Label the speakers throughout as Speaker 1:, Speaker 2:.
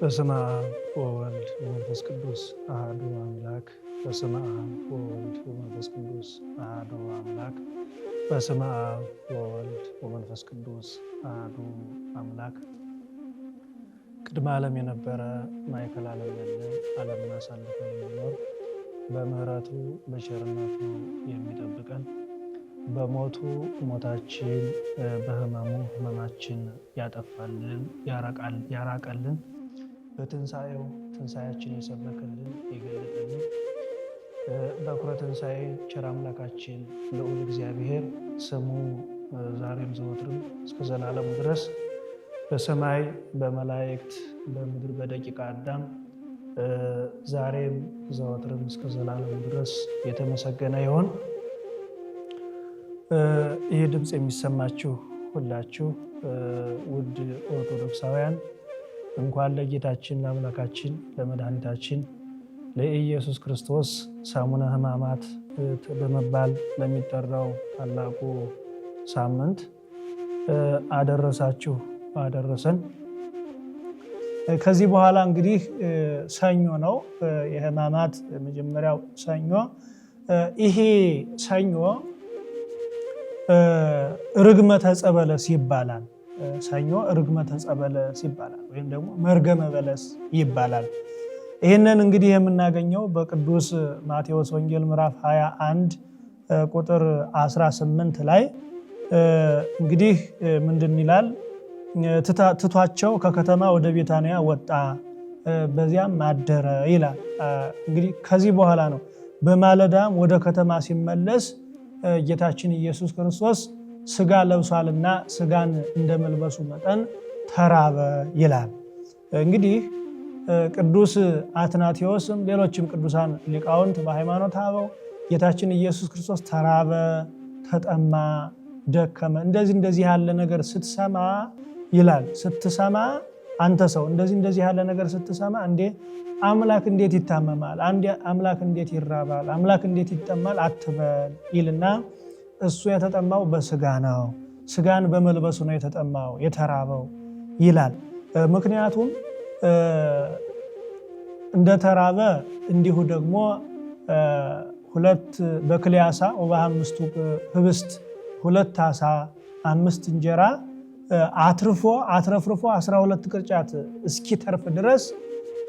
Speaker 1: በስመ አብ ወወልድ ወመንፈስ ቅዱስ አሐዱ አምላክ። በስመ አብ ወወልድ ወመንፈስ ቅዱስ አሐዱ አምላክ። በስመ አብ ወወልድ ወመንፈስ ቅዱስ አሐዱ አምላክ። ቅድመ ዓለም የነበረ ማዕከለ ዓለም ያለ ዓለምን አሳልፎ የሚኖር በምሕረቱ በቸርነቱ የሚጠብቀን በሞቱ ሞታችን በሕመሙ ሕመማችን ያጠፋልን ያራቀልን በትንሣኤው ትንሣኤያችን የሰበከልን የገለጠልን በኩረ ትንሣኤ ቸር አምላካችን ልዑል እግዚአብሔር ስሙ ዛሬም ዘወትርም እስከ ዘላለሙ ድረስ በሰማይ በመላእክት በምድር በደቂቀ አዳም ዛሬም ዘወትርም እስከ ዘላለሙ ድረስ የተመሰገነ ይሁን። ይህ ድምፅ የሚሰማችሁ ሁላችሁ ውድ ኦርቶዶክሳውያን እንኳን ለጌታችን ለአምላካችን ለመድኃኒታችን ለኢየሱስ ክርስቶስ ሰሙነ ሕማማት በመባል ለሚጠራው ታላቁ ሳምንት አደረሳችሁ አደረሰን። ከዚህ በኋላ እንግዲህ ሰኞ ነው የሕማማት መጀመሪያው ሰኞ። ይሄ ሰኞ ርግመተ ጸበለስ ይባላል። ሰኞ ርግመተ ጸበለስ ይባላል ወይም ደግሞ መርገመ በለስ ይባላል። ይህንን እንግዲህ የምናገኘው በቅዱስ ማቴዎስ ወንጌል ምዕራፍ 21 ቁጥር 18 ላይ እንግዲህ ምንድን ይላል? ትቷቸው ከከተማ ወደ ቤታንያ ወጣ፣ በዚያም አደረ ይላል። እንግዲህ ከዚህ በኋላ ነው በማለዳም ወደ ከተማ ሲመለስ ጌታችን ኢየሱስ ክርስቶስ ስጋ ለብሷልና ስጋን እንደመልበሱ መጠን ተራበ ይላል። እንግዲህ ቅዱስ አትናቴዎስም ሌሎችም ቅዱሳን ሊቃውንት በሃይማኖት አበው ጌታችን ኢየሱስ ክርስቶስ ተራበ፣ ተጠማ፣ ደከመ እንደዚህ ያለ ነገር ስትሰማ ይላል ስትሰማ አንተ ሰው እንደዚህ ያለ ነገር ስትሰማ እንዴ አምላክ እንዴት ይታመማል? አምላክ እንዴት ይራባል? አምላክ እንዴት ይጠማል አትበል ይልና እሱ የተጠማው በስጋ ነው፣ ስጋን በመልበሱ ነው የተጠማው የተራበው ይላል። ምክንያቱም እንደተራበ እንዲሁ ደግሞ ሁለት በክልኤ ዓሣ ወበአምስቱ ህብስት 2 ዓሣ 5 እንጀራ አትረፍርፎ 12 ቅርጫት እስኪተርፍ ድረስ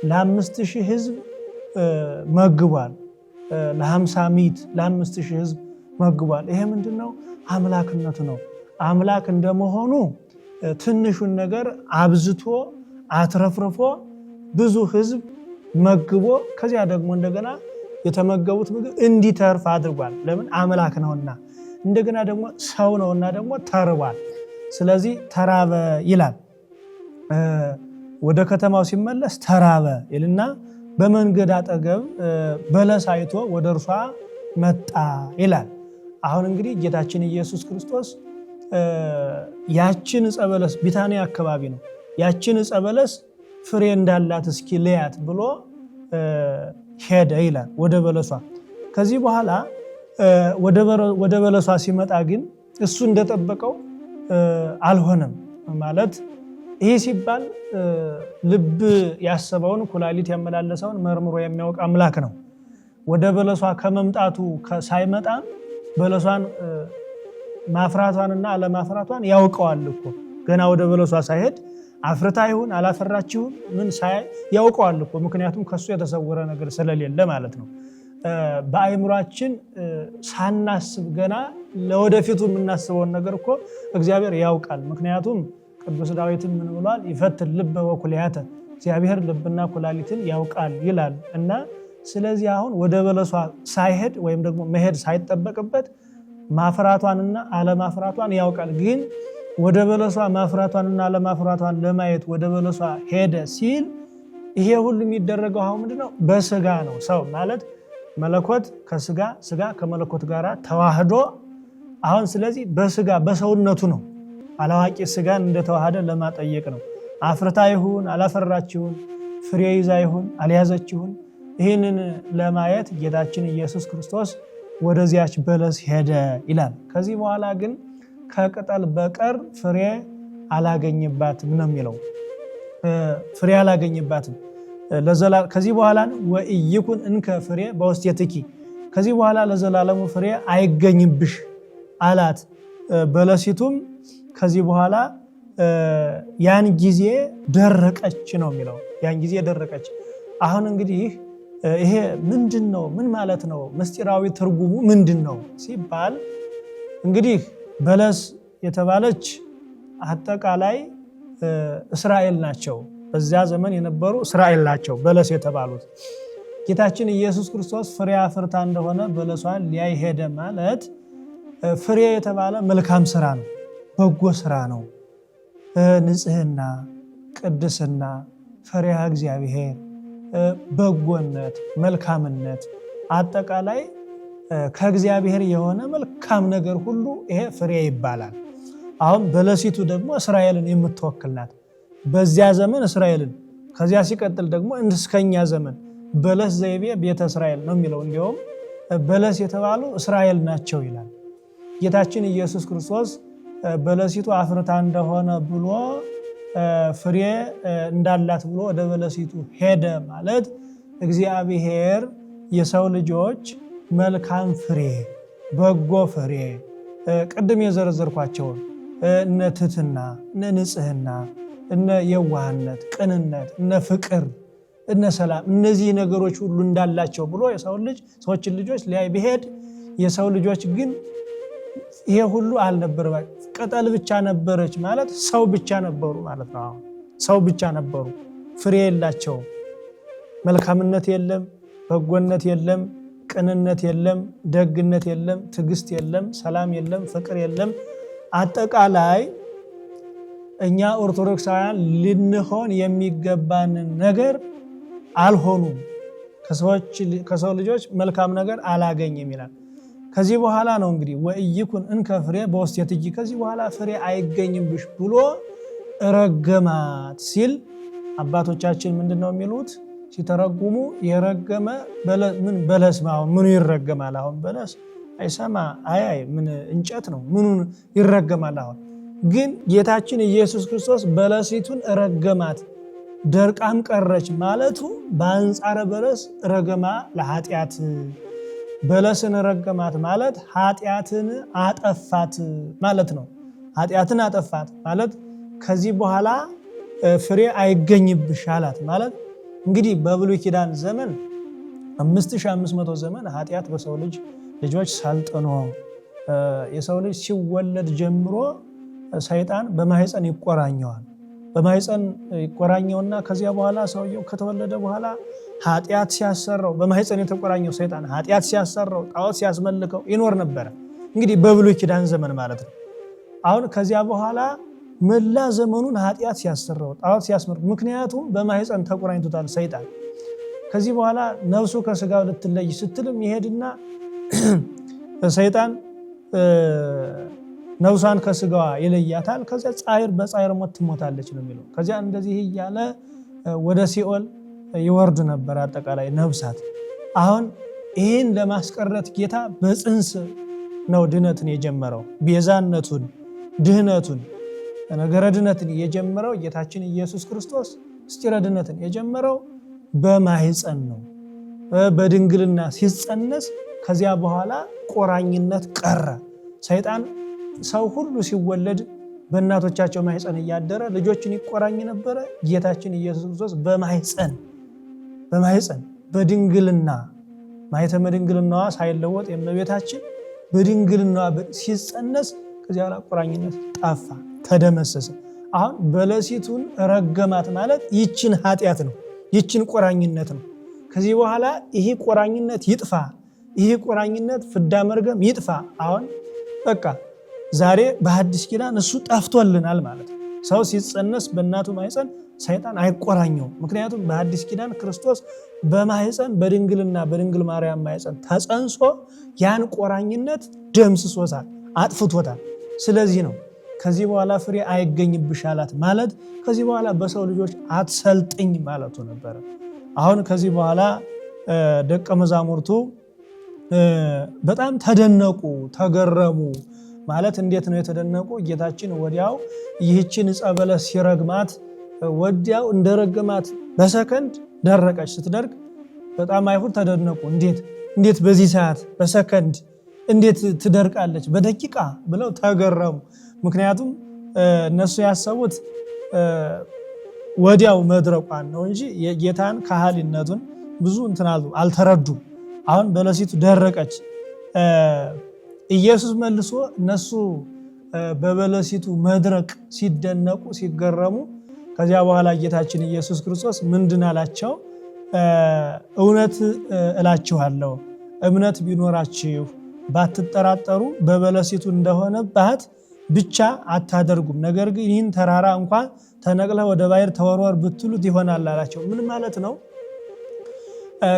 Speaker 1: ለ5000 ህዝብ መግቧል። ለ50 ሚት ለ5000 ህዝብ መግቧል። ይሄ ምንድነው? አምላክነቱ ነው። አምላክ እንደመሆኑ ትንሹን ነገር አብዝቶ አትረፍርፎ ብዙ ህዝብ መግቦ ከዚያ ደግሞ እንደገና የተመገቡት ምግብ እንዲተርፍ አድርጓል። ለምን? አምላክ ነውና። እንደገና ደግሞ ሰው ነውና ደግሞ ተርቧል። ስለዚህ ተራበ ይላል። ወደ ከተማው ሲመለስ ተራበ ይልና በመንገድ አጠገብ በለስ አይቶ ወደ እርሷ መጣ ይላል። አሁን እንግዲህ ጌታችን ኢየሱስ ክርስቶስ ያችን ዕፀ በለስ ቢታንያ አካባቢ ነው። ያችን ዕፀ በለስ ፍሬ እንዳላት እስኪ ልያት ብሎ ሄደ ይላል ወደ በለሷ። ከዚህ በኋላ ወደ በለሷ ሲመጣ ግን እሱ እንደጠበቀው አልሆነም። ማለት ይህ ሲባል ልብ ያሰበውን ኩላሊት ያመላለሰውን መርምሮ የሚያውቅ አምላክ ነው። ወደ በለሷ ከመምጣቱ ሳይመጣ በለሷን ማፍራቷንና አለማፍራቷን ያውቀዋል እኮ። ገና ወደ በለሷ ሳይሄድ አፍርታ ይሁን አላፈራችሁን ምን ሳያይ ያውቀዋል እኮ። ምክንያቱም ከሱ የተሰወረ ነገር ስለሌለ ማለት ነው። በአእምሯችን ሳናስብ ገና ለወደፊቱ የምናስበውን ነገር እኮ እግዚአብሔር ያውቃል። ምክንያቱም ቅዱስ ዳዊትን ምን ብሏል? ይፈትን ልበ ወኩልያተ፣ እግዚአብሔር ልብና ኩላሊትን ያውቃል ይላል። እና ስለዚህ አሁን ወደ በለሷ ሳይሄድ ወይም ደግሞ መሄድ ሳይጠበቅበት ማፍራቷንና አለማፍራቷን ያውቃል። ግን ወደ በለሷ ማፍራቷንና አለማፍራቷን ለማየት ወደ በለሷ ሄደ ሲል ይሄ ሁሉ የሚደረገው አሁን ምንድነው? በስጋ ነው። ሰው ማለት መለኮት ከስጋ ስጋ ከመለኮት ጋር ተዋህዶ አሁን ስለዚህ በስጋ በሰውነቱ ነው። አላዋቂ ስጋን እንደተዋሃደ ለማጠየቅ ነው። አፍርታ ይሁን አላፈራችሁን፣ ፍሬ ይዛ ይሁን አልያዘችሁን፣ ይህንን ለማየት ጌታችን ኢየሱስ ክርስቶስ ወደዚያች በለስ ሄደ ይላል። ከዚህ በኋላ ግን ከቅጠል በቀር ፍሬ አላገኘባትም ነው የሚለው። ፍሬ አላገኝባትም። ከዚህ በኋላ ወኢይኩን እንከ ፍሬ በውስቴትኪ ከዚህ በኋላ ለዘላለሙ ፍሬ አይገኝብሽ አላት። በለሲቱም ከዚህ በኋላ ያን ጊዜ ደረቀች ነው የሚለው። ያን ጊዜ ደረቀች። አሁን እንግዲህ ይሄ ምንድን ነው? ምን ማለት ነው? ምስጢራዊ ትርጉሙ ምንድን ነው ሲባል እንግዲህ በለስ የተባለች አጠቃላይ እስራኤል ናቸው። በዚያ ዘመን የነበሩ እስራኤል ናቸው በለስ የተባሉት። ጌታችን ኢየሱስ ክርስቶስ ፍሬ አፍርታ እንደሆነ በለሷን ሊያይ ሄደ ማለት ፍሬ የተባለ መልካም ስራ ነው፣ በጎ ስራ ነው። ንጽህና፣ ቅድስና፣ ፈሪሃ እግዚአብሔር፣ በጎነት፣ መልካምነት አጠቃላይ ከእግዚአብሔር የሆነ መልካም ነገር ሁሉ ይሄ ፍሬ ይባላል። አሁን በለሲቱ ደግሞ እስራኤልን የምትወክል ናት። በዚያ ዘመን እስራኤልን፣ ከዚያ ሲቀጥል ደግሞ እስከኛ ዘመን በለስ ዘይቤ ቤተ እስራኤል ነው የሚለው። እንዲሁም በለስ የተባሉ እስራኤል ናቸው ይላል። ጌታችን ኢየሱስ ክርስቶስ በለሲቱ አፍርታ እንደሆነ ብሎ ፍሬ እንዳላት ብሎ ወደ በለሲቱ ሄደ ማለት እግዚአብሔር የሰው ልጆች መልካም ፍሬ፣ በጎ ፍሬ ቅድም የዘረዘርኳቸውን እነ ትሕትና፣ እነ ንጽህና፣ እነ የዋህነት፣ ቅንነት፣ እነ ፍቅር፣ እነ ሰላም እነዚህ ነገሮች ሁሉ እንዳላቸው ብሎ ሰዎችን ልጆች ሊያይ ቢሄድ የሰው ልጆች ግን ይሄ ሁሉ አልነበረ። ቅጠል ብቻ ነበረች ማለት ሰው ብቻ ነበሩ ማለት ነው። ሰው ብቻ ነበሩ፣ ፍሬ የላቸውም። መልካምነት የለም፣ በጎነት የለም፣ ቅንነት የለም፣ ደግነት የለም፣ ትዕግስት የለም፣ ሰላም የለም፣ ፍቅር የለም። አጠቃላይ እኛ ኦርቶዶክሳውያን ልንሆን የሚገባንን ነገር አልሆኑም። ከሰው ልጆች መልካም ነገር አላገኝም ይላል። ከዚህ በኋላ ነው እንግዲህ ወኢይኩን እንከ ፍሬ በውስቴትኪ ከዚህ በኋላ ፍሬ አይገኝብሽ ብሎ ረገማት ሲል አባቶቻችን ምንድን ነው የሚሉት ሲተረጉሙ? የረገመ ምን በለስ ምኑ ይረገማል? አሁን በለስ አይሰማ አያይ ምን እንጨት ነው፣ ምኑን ይረገማል? አሁን ግን ጌታችን ኢየሱስ ክርስቶስ በለሲቱን ረገማት፣ ደርቃም ቀረች ማለቱ በአንጻረ በለስ ረገማ ለኃጢአት በለስን ረገማት ማለት ኃጢአትን አጠፋት ማለት ነው። ኃጢአትን አጠፋት ማለት ከዚህ በኋላ ፍሬ አይገኝብሽ አላት ማለት እንግዲህ በብሉይ ኪዳን ዘመን 5500 ዘመን ኃጢአት በሰው ልጆች ሰልጥኖ የሰው ልጅ ሲወለድ ጀምሮ ሰይጣን በማህፀን ይቆራኘዋል። በማህፀን ይቆራኘውና ከዚያ በኋላ ሰውየው ከተወለደ በኋላ ኃጢአት ሲያሰራው በማህፀን የተቆራኘው ሰይጣን ኃጢአት ሲያሰራው ጣዖት ሲያስመልከው ይኖር ነበረ። እንግዲህ በብሉይ ኪዳን ዘመን ማለት ነው። አሁን ከዚያ በኋላ መላ ዘመኑን ኃጢአት ሲያሰራው ጣዖት ሲያስመልክ፣ ምክንያቱም በማህፀን ተቆራኝቶታል ሰይጣን። ከዚህ በኋላ ነፍሱ ከስጋው ልትለይ ስትልም ይሄድና ሰይጣን ነፍሷን ከስጋዋ ይለያታል። ከዚያ በጻዕር ሞት ትሞታለች ነው የሚለው። ከዚያ እንደዚህ እያለ ወደ ሲኦል ይወርዱ ነበር አጠቃላይ ነፍሳት። አሁን ይህን ለማስቀረት ጌታ በፅንስ ነው ድነትን የጀመረው። ቤዛነቱን፣ ድህነቱን፣ ነገረ ድነትን የጀመረው ጌታችን ኢየሱስ ክርስቶስ ምስጢረ ድነትን የጀመረው በማህፀን ነው። በድንግልና ሲጸነስ ከዚያ በኋላ ቆራኝነት ቀረ። ሰይጣን ሰው ሁሉ ሲወለድ በእናቶቻቸው ማህፀን እያደረ ልጆችን ይቆራኝ ነበረ። ጌታችን ኢየሱስ ክርስቶስ በማህፀን በድንግልና ማኅተመ ድንግልናዋ ሳይለወጥ የእመቤታችን በድንግልናዋ ሲጸነስ ከዚያ በኋላ ቁራኝነት ጠፋ፣ ተደመሰሰ። አሁን በለሲቱን ረገማት ማለት ይችን ኃጢአት ነው፣ ይችን ቁራኝነት ነው። ከዚህ በኋላ ይህ ቁራኝነት ይጥፋ፣ ይህ ቁራኝነት ፍዳ መርገም ይጥፋ። አሁን በቃ ዛሬ በሐዲስ ኪዳን እሱ ጠፍቶልናል ማለት ነው። ሰው ሲጸነስ በእናቱ ማህፀን ሰይጣን አይቆራኘው። ምክንያቱም በሐዲስ ኪዳን ክርስቶስ በማህፀን በድንግልና በድንግል ማርያም ማህፀን ተጸንሶ ያን ቆራኝነት ደምስሶታል፣ አጥፍቶታል። ስለዚህ ነው ከዚህ በኋላ ፍሬ አይገኝብሽ አላት ማለት ከዚህ በኋላ በሰው ልጆች አትሰልጥኝ ማለቱ ነበረ። አሁን ከዚህ በኋላ ደቀ መዛሙርቱ በጣም ተደነቁ፣ ተገረሙ። ማለት እንዴት ነው የተደነቁ? ጌታችን ወዲያው ይህችን ዕፀ በለስ ሲረግማት ወዲያው እንደረገማት በሰከንድ ደረቀች። ስትደርቅ በጣም አይሁድ ተደነቁ። እንዴት በዚህ ሰዓት በሰከንድ እንዴት ትደርቃለች በደቂቃ ብለው ተገረሙ። ምክንያቱም እነሱ ያሰቡት ወዲያው መድረቋን ነው እንጂ የጌታን ካህሊነቱን ብዙ እንትናሉ አልተረዱም። አሁን በለሲቱ ደረቀች። ኢየሱስ መልሶ እነሱ በበለሲቱ መድረቅ ሲደነቁ ሲገረሙ፣ ከዚያ በኋላ ጌታችን ኢየሱስ ክርስቶስ ምንድን አላቸው? እውነት እላችኋለሁ እምነት ቢኖራችሁ ባትጠራጠሩ በበለሲቱ እንደሆነባት ብቻ አታደርጉም። ነገር ግን ይህን ተራራ እንኳን ተነቅለህ ወደ ባሕር ተወርወር ብትሉት ይሆናል አላቸው። ምን ማለት ነው?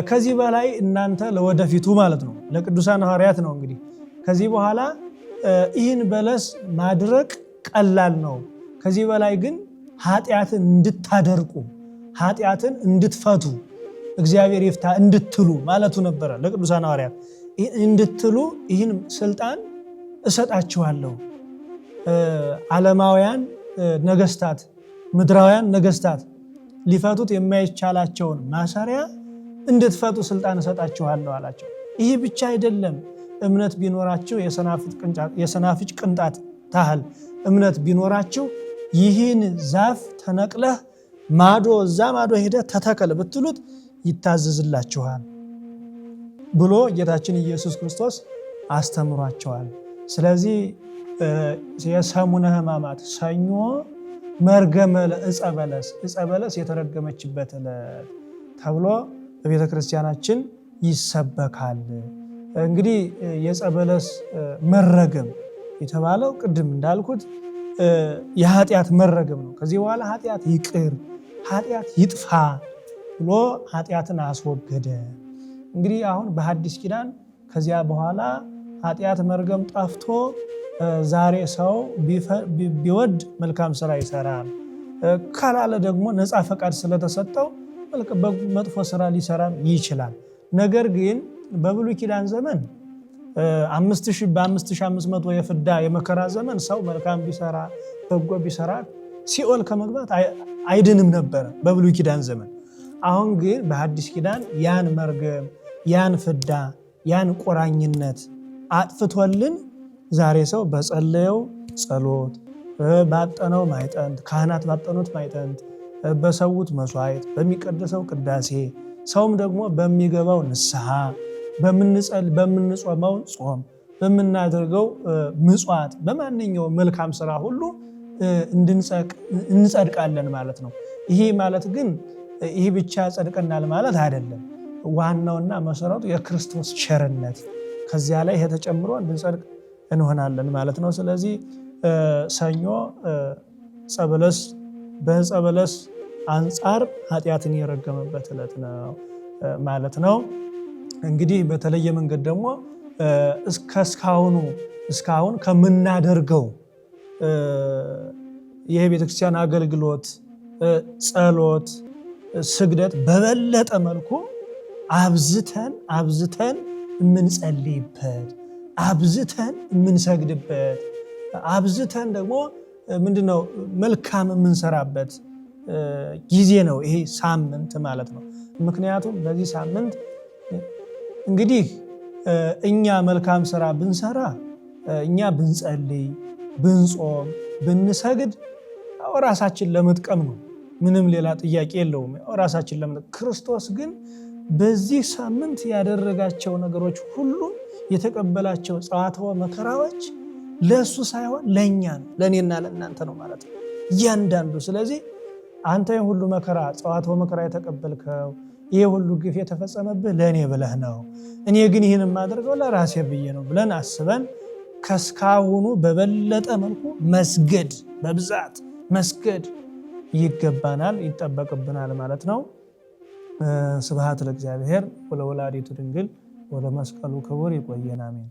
Speaker 1: ከዚህ በላይ እናንተ ለወደፊቱ ማለት ነው ለቅዱሳን ሐዋርያት ነው እንግዲህ ከዚህ በኋላ ይህን በለስ ማድረቅ ቀላል ነው። ከዚህ በላይ ግን ኃጢአትን እንድታደርቁ ኃጢአትን እንድትፈቱ እግዚአብሔር ይፍታ እንድትሉ ማለቱ ነበረ። ለቅዱሳን ሐዋርያት እንድትሉ ይህን ስልጣን እሰጣችኋለሁ። ዓለማውያን ነገስታት፣ ምድራውያን ነገስታት ሊፈቱት የማይቻላቸውን ማሰሪያ እንድትፈቱ ስልጣን እሰጣችኋለሁ አላቸው። ይህ ብቻ አይደለም። እምነት ቢኖራችሁ የሰናፍጭ ቅንጣት ታህል እምነት ቢኖራችሁ ይህን ዛፍ ተነቅለህ እዛ ማዶ ሄደ ተተከል ብትሉት ይታዘዝላችኋል ብሎ ጌታችን ኢየሱስ ክርስቶስ አስተምሯቸዋል። ስለዚህ የሰሙነ ሕማማት ሰኞ መርገመ ዕፀ በለስ የተረገመችበት ዕለት ተብሎ በቤተ ክርስቲያናችን ይሰበካል። እንግዲህ የዕፀ በለስ መረገም የተባለው ቅድም እንዳልኩት የኃጢአት መረገም ነው። ከዚህ በኋላ ኃጢአት ይቅር፣ ኃጢአት ይጥፋ ብሎ ኃጢአትን አስወገደ። እንግዲህ አሁን በሐዲስ ኪዳን ከዚያ በኋላ ኃጢአት መርገም ጠፍቶ ዛሬ ሰው ቢወድ መልካም ስራ ይሰራል፣ ካላለ ደግሞ ነፃ ፈቃድ ስለተሰጠው መጥፎ ስራ ሊሰራም ይችላል። ነገር ግን በብሉይ ኪዳን ዘመን 5500 የፍዳ የመከራ ዘመን ሰው መልካም ቢሰራ በጎ ቢሰራ ሲኦል ከመግባት አይድንም ነበረ በብሉይ ኪዳን ዘመን። አሁን ግን በሐዲስ ኪዳን ያን መርገም ያን ፍዳ ያን ቁራኝነት አጥፍቶልን ዛሬ ሰው በጸለየው ጸሎት ባጠነው ማይጠንት ካህናት ባጠኑት ማይጠንት በሰውት መስዋዕት በሚቀደሰው ቅዳሴ ሰውም ደግሞ በሚገባው ንስሐ በምንጾመው ጾም በምናደርገው ምጽዋት በማንኛው መልካም ስራ ሁሉ እንጸድቃለን ማለት ነው። ይሄ ማለት ግን ይህ ብቻ ጸድቀናል ማለት አይደለም። ዋናውና መሰረቱ የክርስቶስ ቸርነት ከዚያ ላይ ተጨምሮ እንድንጸድቅ እንሆናለን ማለት ነው። ስለዚህ ሰኞ በዕፀ በለስ አንጻር ኃጢአትን የረገመበት ዕለት ነው ማለት ነው። እንግዲህ በተለየ መንገድ ደግሞ እስካሁን ከምናደርገው የቤተክርስቲያን አገልግሎት፣ ጸሎት፣ ስግደት በበለጠ መልኩ አብዝተን የምንጸልይበት፣ አብዝተን የምንሰግድበት፣ አብዝተን ደግሞ ምንድነው መልካም የምንሰራበት ጊዜ ነው ይሄ ሳምንት ማለት ነው። ምክንያቱም በዚህ ሳምንት እንግዲህ እኛ መልካም ስራ ብንሰራ፣ እኛ ብንጸልይ፣ ብንጾም፣ ብንሰግድ ራሳችን ለመጥቀም ነው። ምንም ሌላ ጥያቄ የለውም። ራሳችን ለመጥቀም። ክርስቶስ ግን በዚህ ሳምንት ያደረጋቸው ነገሮች ሁሉ የተቀበላቸው ጸዋትወ መከራዎች ለእሱ ሳይሆን ለእኛ ነው፣ ለእኔና ለእናንተ ነው ማለት ነው እያንዳንዱ። ስለዚህ አንተ ሁሉ መከራ ጸዋትወ መከራ የተቀበልከው ይህ ሁሉ ግፍ የተፈጸመብህ ለእኔ ብለህ ነው፣ እኔ ግን ይህን የማደርገው ለራሴ ብዬ ነው ብለን አስበን ከስካሁኑ በበለጠ መልኩ መስገድ፣ በብዛት መስገድ ይገባናል፣ ይጠበቅብናል ማለት ነው። ስብሐት ለእግዚአብሔር ወለወላዲቱ ድንግል ወለመስቀሉ ክቡር። ይቆየን። አሜን።